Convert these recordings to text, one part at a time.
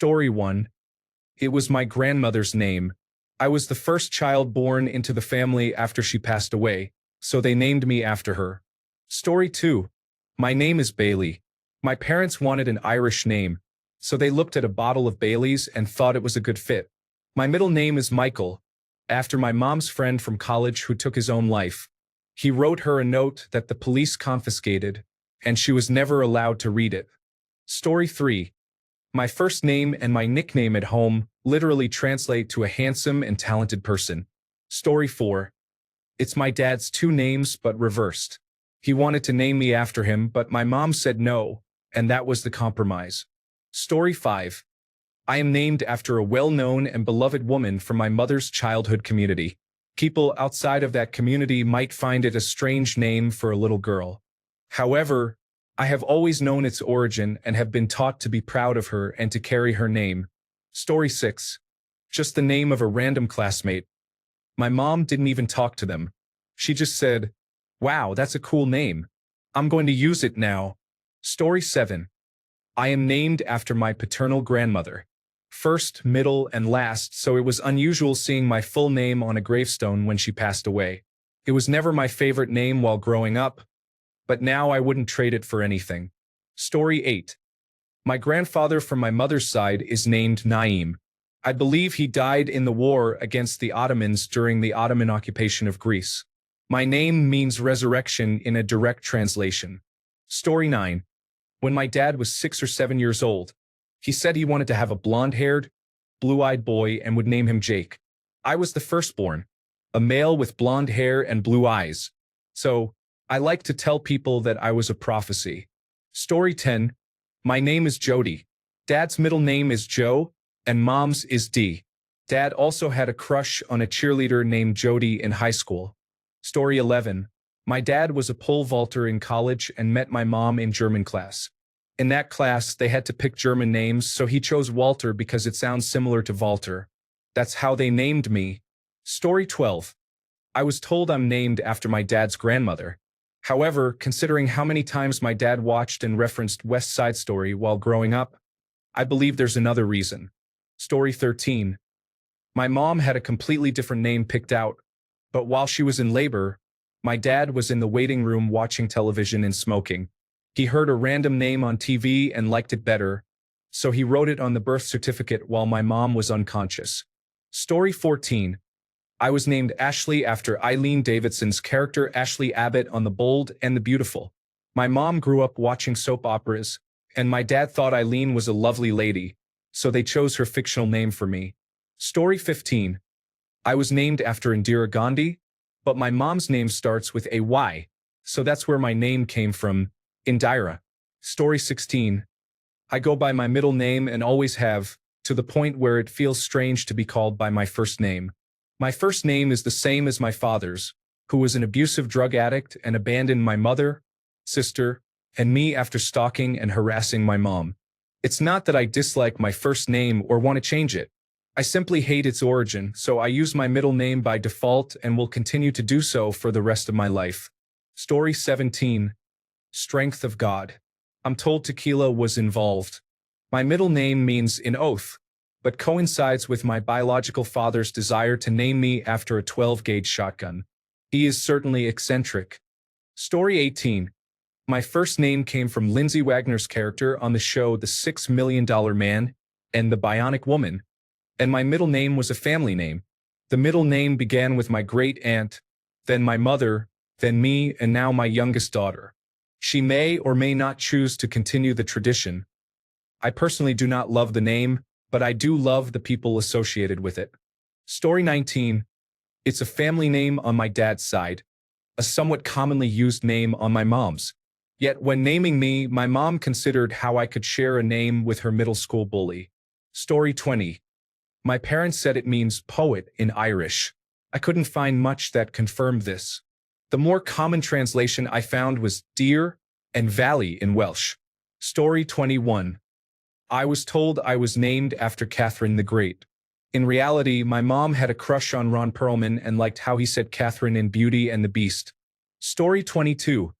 Story 1. It was my grandmother's name. I was the first child born into the family after she passed away, so they named me after her. Story 2. My name is Bailey. My parents wanted an Irish name, so they looked at a bottle of Bailey's and thought it was a good fit. My middle name is Michael, after my mom's friend from college who took his own life. He wrote her a note that the police confiscated, and she was never allowed to read it. Story 3. My first name and my nickname at home literally translate to a handsome and talented person. Story 4. It's my dad's two names but reversed. He wanted to name me after him, but my mom said no, and that was the compromise. Story 5. I am named after a well-known and beloved woman from my mother's childhood community. People outside of that community might find it a strange name for a little girl. However, I have always known its origin and have been taught to be proud of her and to carry her name. Story 6. Just the name of a random classmate. My mom didn't even talk to them. She just said, "Wow, that's a cool name. I'm going to use it now." Story 7. I am named after my paternal grandmother. First, middle, and last, so it was unusual seeing my full name on a gravestone when she passed away. It was never my favorite name while growing up, but now I wouldn't trade it for anything. Story 8. My grandfather from my mother's side is named Naim. I believe he died in the war against the Ottomans during the Ottoman occupation of Greece. My name means resurrection in a direct translation. Story 9. When my dad was 6 or 7 years old, he said he wanted to have a blonde-haired, blue-eyed boy and would name him Jake. I was the firstborn, a male with blonde hair and blue eyes. So, I like to tell people that I was a prophecy. Story 10. My name is Jody. Dad's middle name is Joe, and Mom's is Dee. Dad also had a crush on a cheerleader named Jody in high school. Story 11. My dad was a pole vaulter in college and met my mom in German class. In that class, they had to pick German names, so he chose Walter because it sounds similar to Walter. That's how they named me. Story 12. I was told I'm named after my dad's grandmother. However, considering how many times my dad watched and referenced West Side Story while growing up, I believe there's another reason. Story 13. My mom had a completely different name picked out, but while she was in labor, my dad was in the waiting room watching television and smoking. He heard a random name on TV and liked it better, so he wrote it on the birth certificate while my mom was unconscious. Story 14. I was named Ashley after Eileen Davidson's character Ashley Abbott on The Bold and the Beautiful. My mom grew up watching soap operas, and my dad thought Eileen was a lovely lady, so they chose her fictional name for me. Story 15. I was named after Indira Gandhi, but my mom's name starts with a Y, so that's where my name came from, Indira. Story 16. I go by my middle name and always have, to the point where it feels strange to be called by my first name. My first name is the same as my father's, who was an abusive drug addict and abandoned my mother, sister, and me after stalking and harassing my mom. It's not that I dislike my first name or want to change it. I simply hate its origin, so I use my middle name by default and will continue to do so for the rest of my life. Story 17. Strength of God. I'm told tequila was involved. My middle name means in oath, but coincides with my biological father's desire to name me after a 12-gauge shotgun. He is certainly eccentric. Story 18. My first name came from Lindsay Wagner's character on the show The $6 Million Man and The Bionic Woman, and my middle name was a family name. The middle name began with my great-aunt, then my mother, then me, and now my youngest daughter. She may or may not choose to continue the tradition. I personally do not love the name, but I do love the people associated with it. Story 19. It's a family name on my dad's side, a somewhat commonly used name on my mom's. Yet when naming me, my mom considered how I could share a name with her middle school bully. Story 20. My parents said it means poet in Irish. I couldn't find much that confirmed this. The more common translation I found was deer and valley in Welsh. Story 21. I was told I was named after Catherine the Great. In reality, my mom had a crush on Ron Perlman and liked how he said Catherine in Beauty and the Beast. Story 22.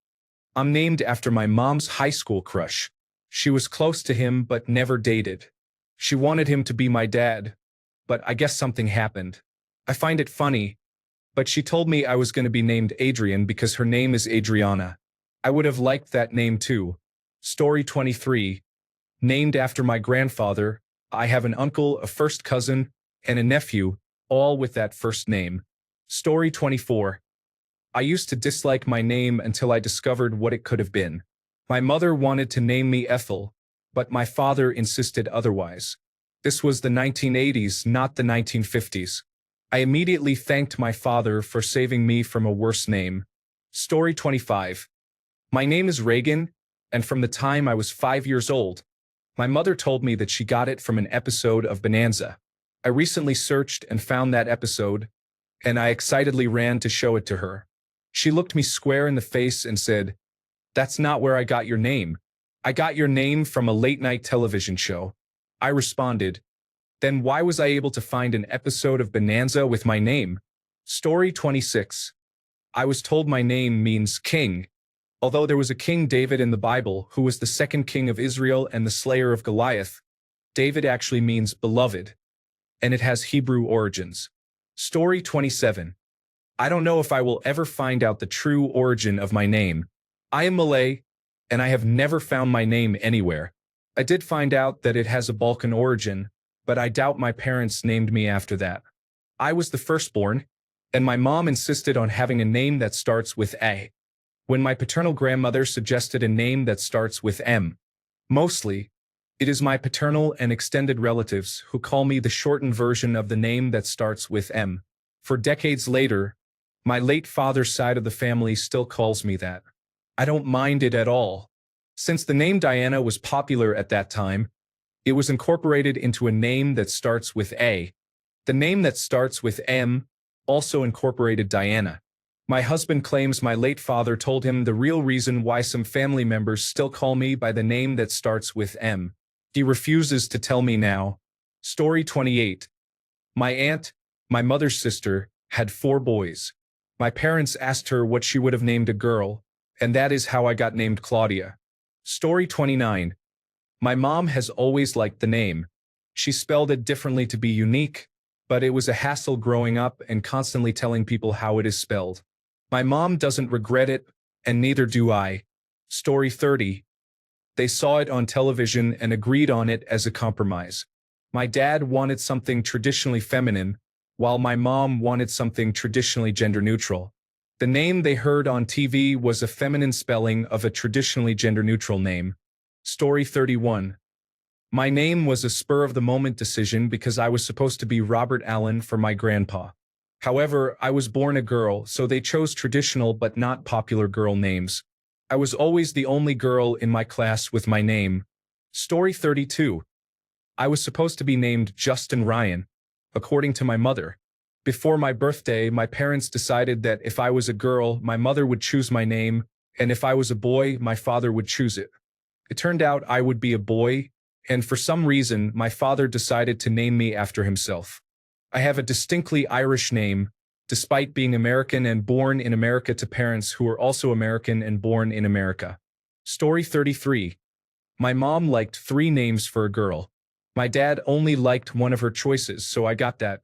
I'm named after my mom's high school crush. She was close to him but never dated. She wanted him to be my dad, but I guess something happened. I find it funny, but she told me I was going to be named Adrian because her name is Adriana. I would have liked that name too. Story 23. Named after my grandfather, I have an uncle, a first cousin, and a nephew, all with that first name. Story 24. I used to dislike my name until I discovered what it could have been. My mother wanted to name me Ethel, but my father insisted otherwise. This was the 1980s, not the 1950s. I immediately thanked my father for saving me from a worse name. Story 25. My name is Reagan, and from the time I was 5 years old, my mother told me that she got it from an episode of Bonanza. I recently searched and found that episode, and I excitedly ran to show it to her. She looked me square in the face and said, "That's not where I got your name. I got your name from a late-night television show." I responded, "Then why was I able to find an episode of Bonanza with my name?" Story 26. I was told my name means king. Although there was a King David in the Bible who was the second king of Israel and the slayer of Goliath, David actually means beloved, and it has Hebrew origins. Story 27. I don't know if I will ever find out the true origin of my name. I am Malay, and I have never found my name anywhere. I did find out that it has a Balkan origin, but I doubt my parents named me after that. I was the firstborn, and my mom insisted on having a name that starts with A, when my paternal grandmother suggested a name that starts with M. Mostly, it is my paternal and extended relatives who call me the shortened version of the name that starts with M. For decades later, my late father's side of the family still calls me that. I don't mind it at all. Since the name Diana was popular at that time, it was incorporated into a name that starts with A. The name that starts with M also incorporated Diana. My husband claims my late father told him the real reason why some family members still call me by the name that starts with M. He refuses to tell me now. Story 28. My aunt, my mother's sister, had 4 boys. My parents asked her what she would have named a girl, and that is how I got named Claudia. Story 29. My mom has always liked the name. She spelled it differently to be unique, but it was a hassle growing up and constantly telling people how it is spelled. My mom doesn't regret it, and neither do I. Story 30. They saw it on television and agreed on it as a compromise. My dad wanted something traditionally feminine, while my mom wanted something traditionally gender-neutral. The name they heard on TV was a feminine spelling of a traditionally gender-neutral name. Story 31. My name was a spur-of-the-moment decision because I was supposed to be Robert Allen for my grandpa. However, I was born a girl, so they chose traditional but not popular girl names. I was always the only girl in my class with my name. Story 32. I was supposed to be named Justin Ryan, according to my mother. Before my birthday, my parents decided that if I was a girl, my mother would choose my name, and if I was a boy, my father would choose it. It turned out I would be a boy, and for some reason, my father decided to name me after himself. I have a distinctly Irish name, despite being American and born in America to parents who are also American and born in America. Story 33. My mom liked 3 names for a girl. My dad only liked one of her choices, so I got that.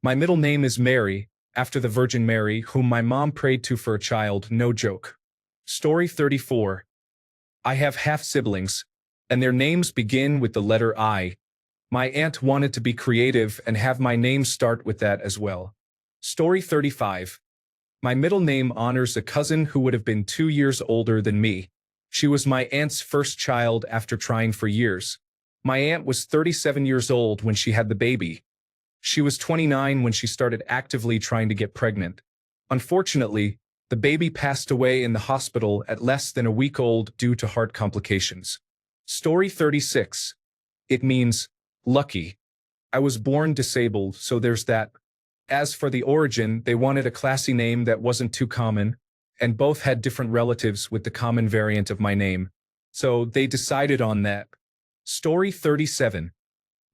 My middle name is Mary, after the Virgin Mary, whom my mom prayed to for a child, no joke. Story 34. I have half-siblings, and their names begin with the letter I. My aunt wanted to be creative and have my name start with that as well. Story 35. My middle name honors a cousin who would have been 2 years older than me. She was my aunt's first child after trying for years. My aunt was 37 years old when she had the baby. She was 29 when she started actively trying to get pregnant. Unfortunately, the baby passed away in the hospital at less than a week old due to heart complications. Story 36. It means lucky. I was born disabled, so there's that. As for the origin, they wanted a classy name that wasn't too common, and both had different relatives with the common variant of my name. So they decided on that. Story 37.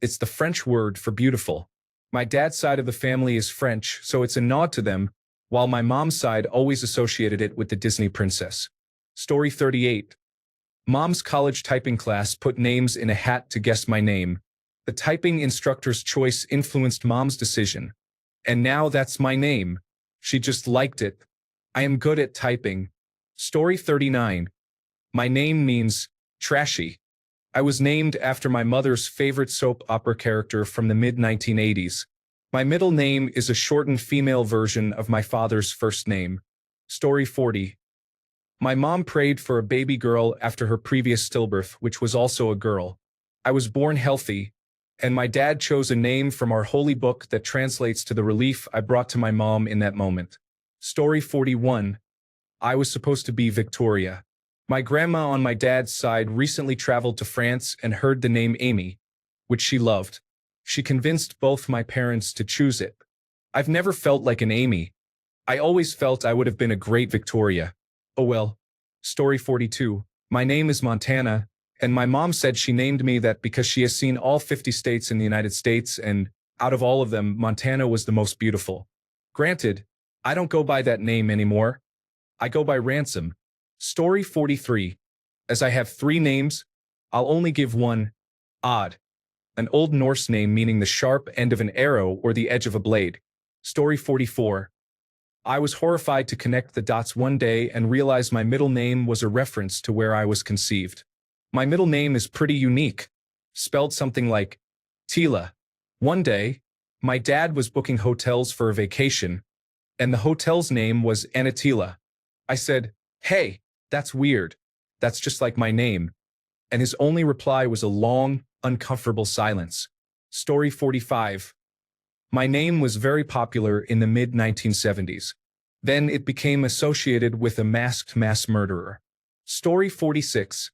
It's the French word for beautiful. My dad's side of the family is French, so it's a nod to them, while my mom's side always associated it with the Disney princess. Story 38. Mom's college typing class put names in a hat to guess my name. The typing instructor's choice influenced mom's decision. And now that's my name. She just liked it. I am good at typing. Story 39. My name means trashy. I was named after my mother's favorite soap opera character from the mid-1980s. My middle name is a shortened female version of my father's first name. Story 40. My mom prayed for a baby girl after her previous stillbirth, which was also a girl. I was born healthy, and my dad chose a name from our holy book that translates to the relief I brought to my mom in that moment. Story 41. I was supposed to be Victoria. My grandma on my dad's side recently traveled to France and heard the name Amy, which she loved. She convinced both my parents to choose it. I've never felt like an Amy. I always felt I would have been a great Victoria. Oh well. Story 42. My name is Montana, and my mom said she named me that because she has seen all 50 states in the United States, and out of all of them, Montana was the most beautiful. Granted, I don't go by that name anymore. I go by Ransom. Story 43. As I have 3 names, I'll only give one. Odd. An Old Norse name meaning the sharp end of an arrow or the edge of a blade. Story 44. I was horrified to connect the dots one day and realize my middle name was a reference to where I was conceived. My middle name is pretty unique, spelled something like Tila. One day, my dad was booking hotels for a vacation, and the hotel's name was Anatila. I said, "Hey, that's weird. That's just like my name." And his only reply was a long, uncomfortable silence. Story 45. My name was very popular in the mid-1970s. Then it became associated with a masked mass murderer. Story 46.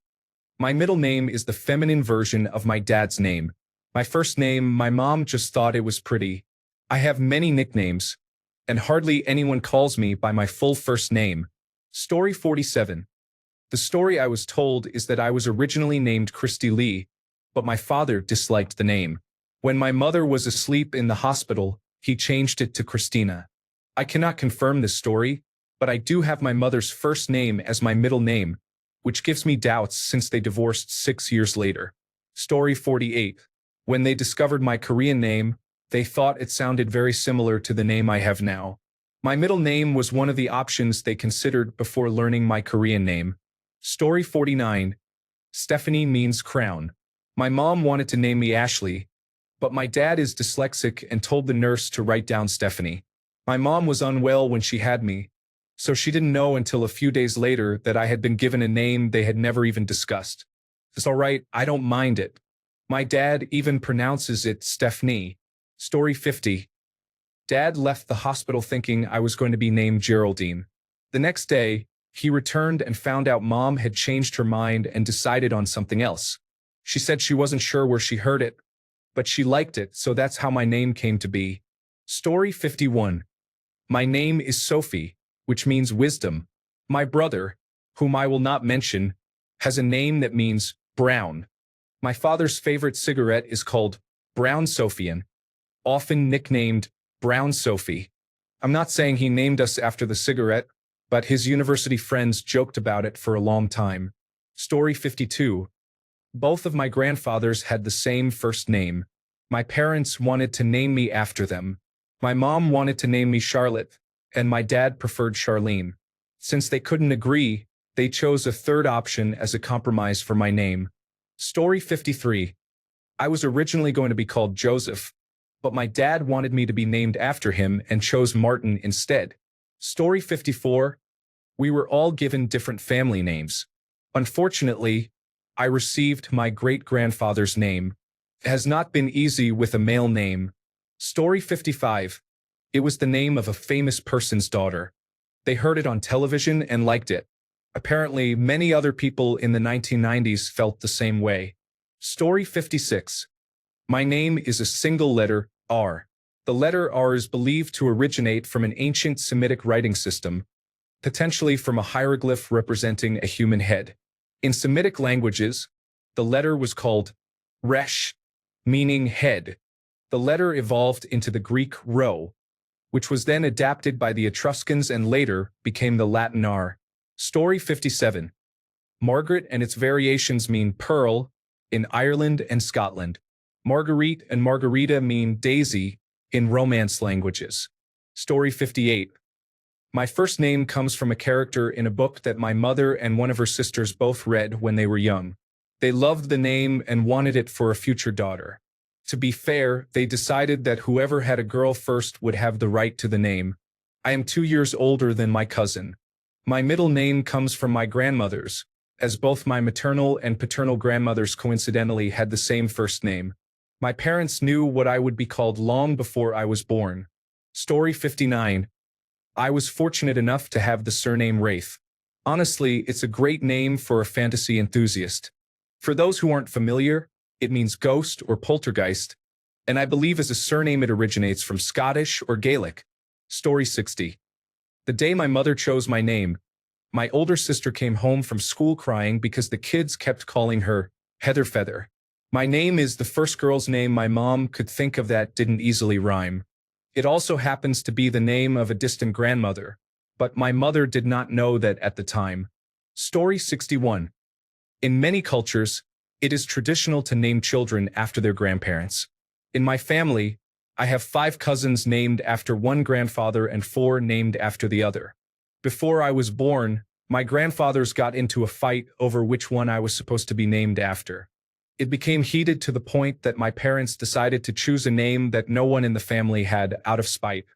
My middle name is the feminine version of my dad's name. My first name, my mom just thought it was pretty. I have many nicknames, and hardly anyone calls me by my full first name. Story 47. The story I was told is that I was originally named Christy Lee, but my father disliked the name. When my mother was asleep in the hospital, he changed it to Christina. I cannot confirm this story, but I do have my mother's first name as my middle name, which gives me doubts since they divorced 6 years later. Story 48. When they discovered my Korean name, they thought it sounded very similar to the name I have now. My middle name was one of the options they considered before learning my Korean name. Story 49. Stephanie means crown. My mom wanted to name me Ashley, but my dad is dyslexic and told the nurse to write down Stephanie. My mom was unwell when she had me, so she didn't know until a few days later that I had been given a name they had never even discussed. It's all right, I don't mind it. My dad even pronounces it Stephanie. Story 50. Dad left the hospital thinking I was going to be named Geraldine. The next day, he returned and found out Mom had changed her mind and decided on something else. She said she wasn't sure where she heard it, but she liked it, so that's how my name came to be. Story 51. My name is Sophie, which means wisdom. My brother, whom I will not mention, has a name that means brown. My father's favorite cigarette is called Brown Sophian, often nicknamed Brown Sophie. I'm not saying he named us after the cigarette, but his university friends joked about it for a long time. Story 52. Both of my grandfathers had the same first name. My parents wanted to name me after them. My mom wanted to name me Charlotte, and my dad preferred Charlene. Since they couldn't agree, they chose a third option as a compromise for my name. Story 53. I was originally going to be called Joseph, but my dad wanted me to be named after him and chose Martin instead. Story 54. We were all given different family names. Unfortunately, I received my great-grandfather's name. It has not been easy with a male name. Story 55. It was the name of a famous person's daughter. They heard it on television and liked it. Apparently, many other people in the 1990s felt the same way. Story 56. My name is a single letter, R. The letter R is believed to originate from an ancient Semitic writing system, potentially from a hieroglyph representing a human head. In Semitic languages, the letter was called resh, meaning head. The letter evolved into the Greek rho, which was then adapted by the Etruscans and later became the Latin R. Story 57. Margaret and its variations mean pearl in Ireland and Scotland. Marguerite and Margarita mean daisy in Romance languages. Story 58. My first name comes from a character in a book that my mother and one of her sisters both read when they were young. They loved the name and wanted it for a future daughter. To be fair, they decided that whoever had a girl first would have the right to the name. I am 2 years older than my cousin. My middle name comes from my grandmother's, as both my maternal and paternal grandmothers coincidentally had the same first name. My parents knew what I would be called long before I was born. Story 59. I was fortunate enough to have the surname Wraith. Honestly, it's a great name for a fantasy enthusiast. For those who aren't familiar, it means ghost or poltergeist, and I believe as a surname it originates from Scottish or Gaelic. Story 60. The day my mother chose my name, my older sister came home from school crying because the kids kept calling her Heather Feather. My name is the first girl's name my mom could think of that didn't easily rhyme. It also happens to be the name of a distant grandmother, but my mother did not know that at the time. Story 61. In many cultures, it is traditional to name children after their grandparents. In my family, I have 5 cousins named after one grandfather and 4 named after the other. Before I was born, my grandfathers got into a fight over which one I was supposed to be named after. It became heated to the point that my parents decided to choose a name that no one in the family had out of spite.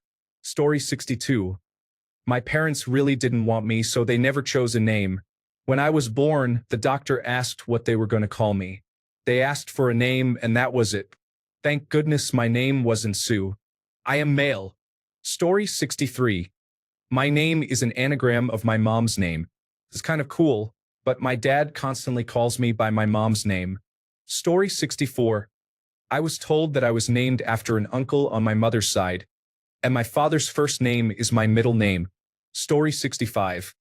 Story 62. My parents really didn't want me, so they never chose a name. When I was born, the doctor asked what they were going to call me. They asked for a name, and that was it. Thank goodness my name wasn't Sue. I am male. Story 63. My name is an anagram of my mom's name. It's kind of cool, but my dad constantly calls me by my mom's name. Story 64. I was told that I was named after an uncle on my mother's side, and my father's first name is my middle name. Story 65.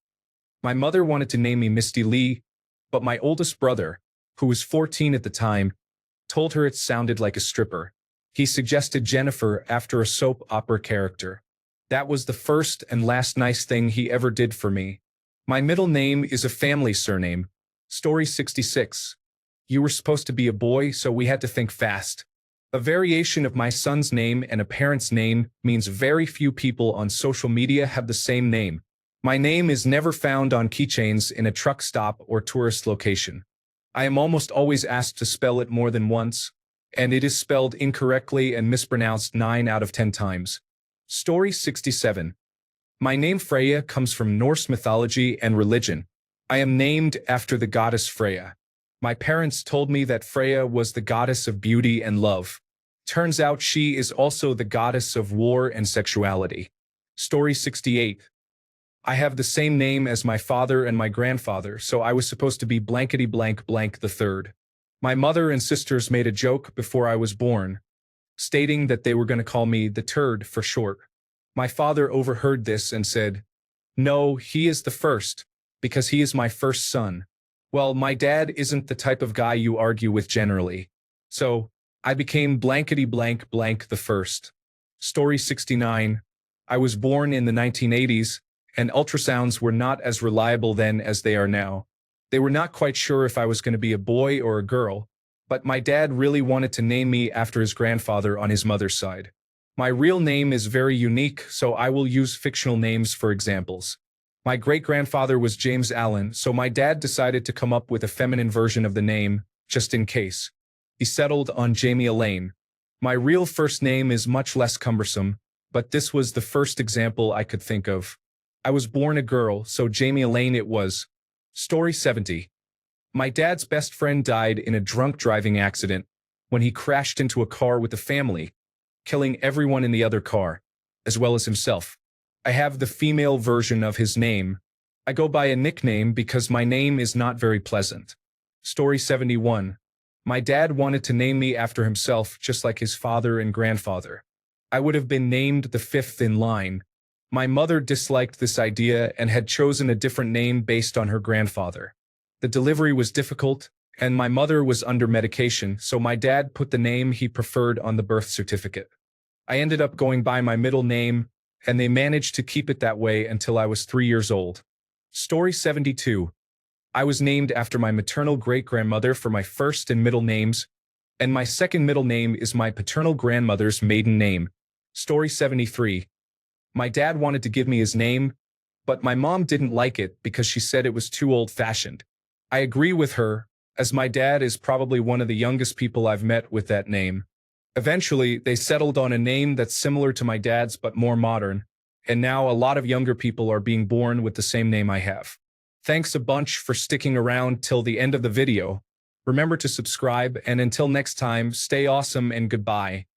My mother wanted to name me Misty Lee, but my oldest brother, who was 14 at the time, told her it sounded like a stripper. He suggested Jennifer after a soap opera character. That was the first and last nice thing he ever did for me. My middle name is a family surname. Story 66. You were supposed to be a boy, so we had to think fast. A variation of my son's name and a parent's name means very few people on social media have the same name. My name is never found on keychains in a truck stop or tourist location. I am almost always asked to spell it more than once, and it is spelled incorrectly and mispronounced 9 out of 10 times. Story 67. My name Freya comes from Norse mythology and religion. I am named after the goddess Freya. My parents told me that Freya was the goddess of beauty and love. Turns out she is also the goddess of war and sexuality. Story 68. I have the same name as my father and my grandfather, so I was supposed to be blankety blank blank the third. My mother and sisters made a joke before I was born, stating that they were going to call me the turd for short. My father overheard this and said, "No, he is the first, because he is my first son." Well, my dad isn't the type of guy you argue with generally. So, I became blankety blank blank the first. Story 69. I was born in the 1980s, and ultrasounds were not as reliable then as they are now. They were not quite sure if I was going to be a boy or a girl, but my dad really wanted to name me after his grandfather on his mother's side. My real name is very unique, so I will use fictional names for examples. My great-grandfather was James Allen, so my dad decided to come up with a feminine version of the name, just in case. He settled on Jamie Elaine. My real first name is much less cumbersome, but this was the first example I could think of. I was born a girl, so Jamie Elaine it was. Story 70. My dad's best friend died in a drunk driving accident when he crashed into a car with a family, killing everyone in the other car, as well as himself. I have the female version of his name. I go by a nickname because my name is not very pleasant. Story 71. My dad wanted to name me after himself just like his father and grandfather. I would have been named the 5th in line. My mother disliked this idea and had chosen a different name based on her grandfather. The delivery was difficult, and my mother was under medication, so my dad put the name he preferred on the birth certificate. I ended up going by my middle name, and they managed to keep it that way until I was 3 years old. Story 72. I was named after my maternal great-grandmother for my first and middle names, And my second middle name is my paternal grandmother's maiden name. Story 73. My dad wanted to give me his name, but my mom didn't like it because she said it was too old-fashioned. I agree with her, as my dad is probably one of the youngest people I've met with that name. Eventually, they settled on a name that's similar to my dad's but more modern, and now a lot of younger people are being born with the same name I have. Thanks a bunch for sticking around till the end of the video. Remember to subscribe, and until next time, stay awesome and goodbye.